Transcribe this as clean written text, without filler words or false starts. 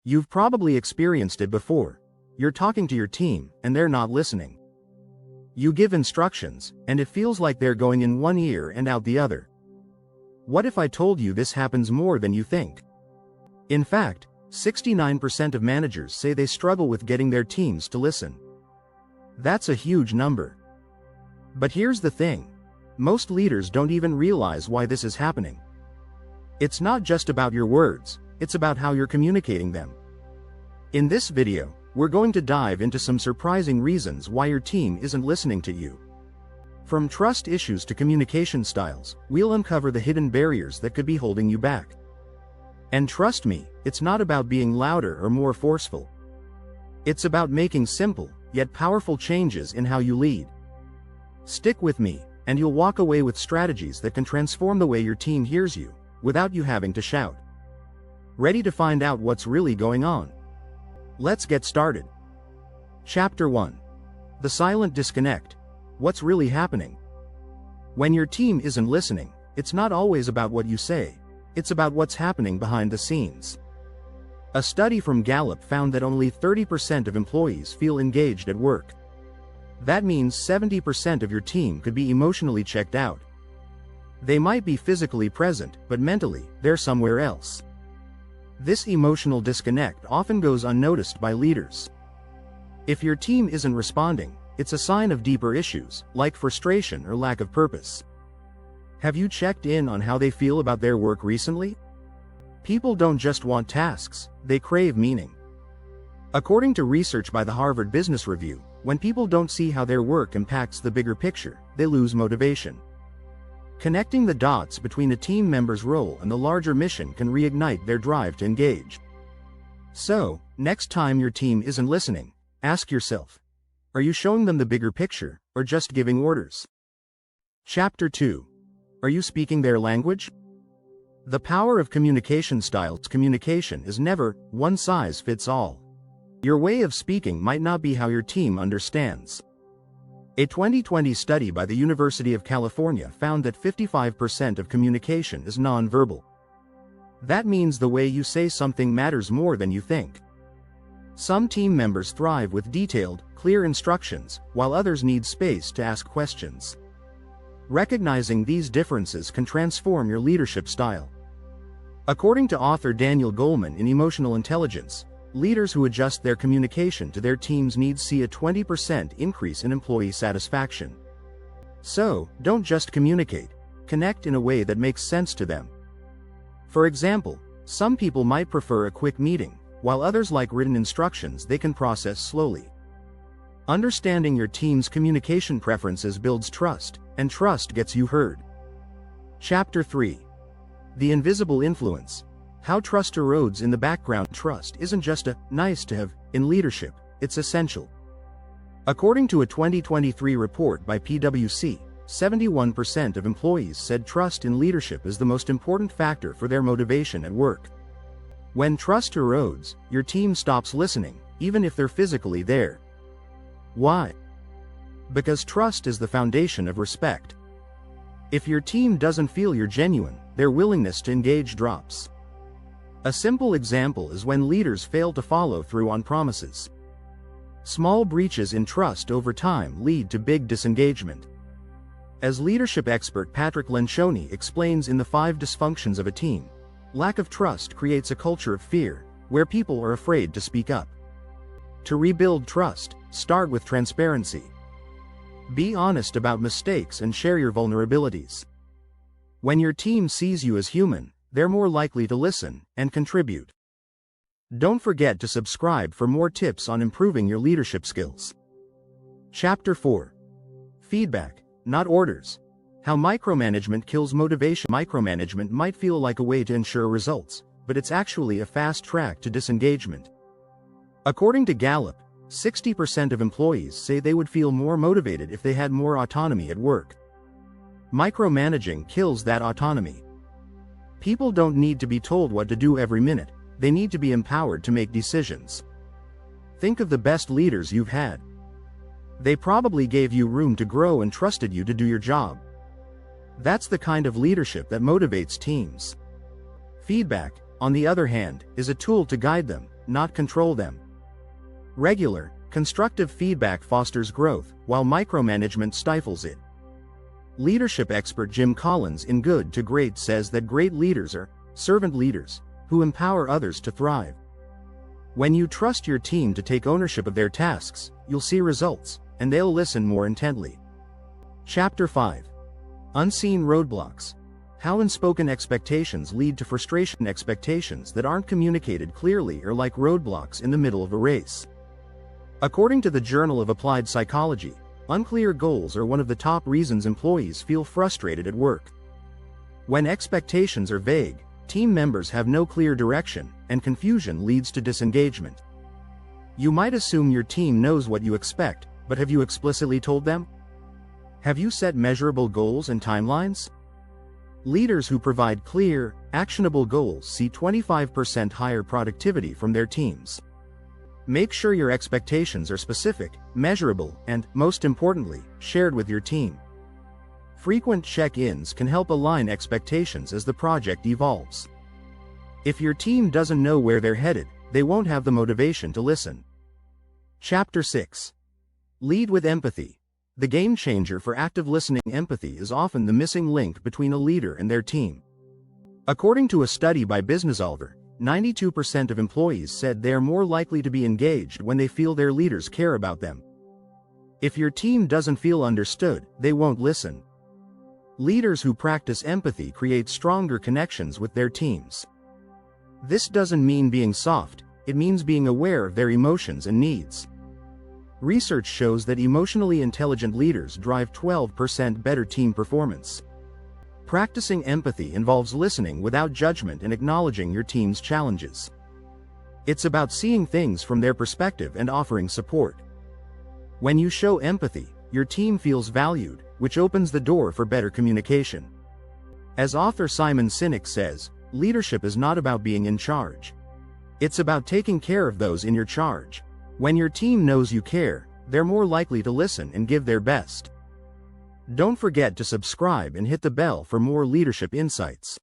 You've probably experienced it before. You're talking to your team, and they're not listening. You give instructions, and it feels like they're going in one ear and out the other. What if I told you this happens more than you think? In fact, 69% of managers say they struggle with getting their teams to listen. That's a huge number. But here's the thing. Most leaders don't even realize why this is happening. It's not just about your words, it's about how you're communicating them. In this video, we're going to dive into some surprising reasons why your team isn't listening to you. From trust issues to communication styles, we'll uncover the hidden barriers that could be holding you back. And trust me, it's not about being louder or more forceful. It's about making simple, yet powerful changes in how you lead. Stick with me, and you'll walk away with strategies that can transform the way your team hears you, without you having to shout. Ready to find out what's really going on? Let's get started. Chapter 1. The silent disconnect. What's really happening? When your team isn't listening, it's not always about what you say, it's about what's happening behind the scenes. A study from Gallup found that only 30% of employees feel engaged at work. That means 70% of your team could be emotionally checked out. They might be physically present, but mentally, they're somewhere else. This emotional disconnect often goes unnoticed by leaders. If your team isn't responding, it's a sign of deeper issues, like frustration or lack of purpose. Have you checked in on how they feel about their work recently? People don't just want tasks, they crave meaning. According to research by the Harvard Business Review, when people don't see how their work impacts the bigger picture, they lose motivation. Connecting the dots between a team member's role and the larger mission can reignite their drive to engage. So, next time your team isn't listening, ask yourself, are you showing them the bigger picture, or just giving orders? Chapter 2. Are you speaking their language? The power of communication styles. Communication is never one size fits all. Your way of speaking might not be how your team understands. A 2020 study by the University of California found that 55% of communication is nonverbal. That means the way you say something matters more than you think. Some team members thrive with detailed, clear instructions, while others need space to ask questions. Recognizing these differences can transform your leadership style. According to author Daniel Goleman in Emotional Intelligence, leaders who adjust their communication to their team's needs see a 20% increase in employee satisfaction. So, don't just communicate, connect in a way that makes sense to them. For example, some people might prefer a quick meeting, while others like written instructions they can process slowly. Understanding your team's communication preferences builds trust, and trust gets you heard. Chapter 3. The invisible influence. How trust erodes in the background. Trust isn't just a nice to have in leadership, it's essential. According to a 2023 report by PwC, 71% of employees said trust in leadership is the most important factor for their motivation at work. When trust erodes, your team stops listening, even if they're physically there. Why? Because trust is the foundation of respect. If your team doesn't feel you're genuine, their willingness to engage drops. A simple example is when leaders fail to follow through on promises. Small breaches in trust over time lead to big disengagement. As leadership expert Patrick Lencioni explains in The 5 Dysfunctions of a Team, lack of trust creates a culture of fear, where people are afraid to speak up. To rebuild trust, start with transparency. Be honest about mistakes and share your vulnerabilities. When your team sees you as human, they're more likely to listen and contribute. Don't forget to subscribe for more tips on improving your leadership skills. Chapter 4. Feedback, not orders. How micromanagement kills motivation. Micromanagement might feel like a way to ensure results, but it's actually a fast track to disengagement. According to Gallup, 60% of employees say they would feel more motivated if they had more autonomy at work. Micromanaging kills that autonomy. People don't need to be told what to do every minute, they need to be empowered to make decisions. Think of the best leaders you've had. They probably gave you room to grow and trusted you to do your job. That's the kind of leadership that motivates teams. Feedback, on the other hand, is a tool to guide them, not control them. Regular, constructive feedback fosters growth, while micromanagement stifles it. Leadership expert Jim Collins in Good to Great says that great leaders are servant leaders who empower others to thrive. When you trust your team to take ownership of their tasks, you'll see results, and they'll listen more intently. Chapter 5. Unseen roadblocks. How unspoken expectations lead to frustration. Expectations that aren't communicated clearly are like roadblocks in the middle of a race. According to the Journal of Applied Psychology, unclear goals are one of the top reasons employees feel frustrated at work. When expectations are vague, team members have no clear direction, and confusion leads to disengagement. You might assume your team knows what you expect, but have you explicitly told them? Have you set measurable goals and timelines? Leaders who provide clear, actionable goals see 25% higher productivity from their teams. Make sure your expectations are specific, measurable, and, most importantly, shared with your team. Frequent check-ins can help align expectations as the project evolves. If your team doesn't know where they're headed, they won't have the motivation to listen. Chapter 6. Lead with empathy. The game changer for active listening. Empathy is often the missing link between a leader and their team. According to a study by BusinessOver, 92% of employees said they are more likely to be engaged when they feel their leaders care about them. If your team doesn't feel understood, they won't listen. Leaders who practice empathy create stronger connections with their teams. This doesn't mean being soft, it means being aware of their emotions and needs. Research shows that emotionally intelligent leaders drive 12% better team performance. Practicing empathy involves listening without judgment and acknowledging your team's challenges. It's about seeing things from their perspective and offering support. When you show empathy, your team feels valued, which opens the door for better communication. As author Simon Sinek says, leadership is not about being in charge. It's about taking care of those in your charge. When your team knows you care, they're more likely to listen and give their best. Don't forget to subscribe and hit the bell for more leadership insights.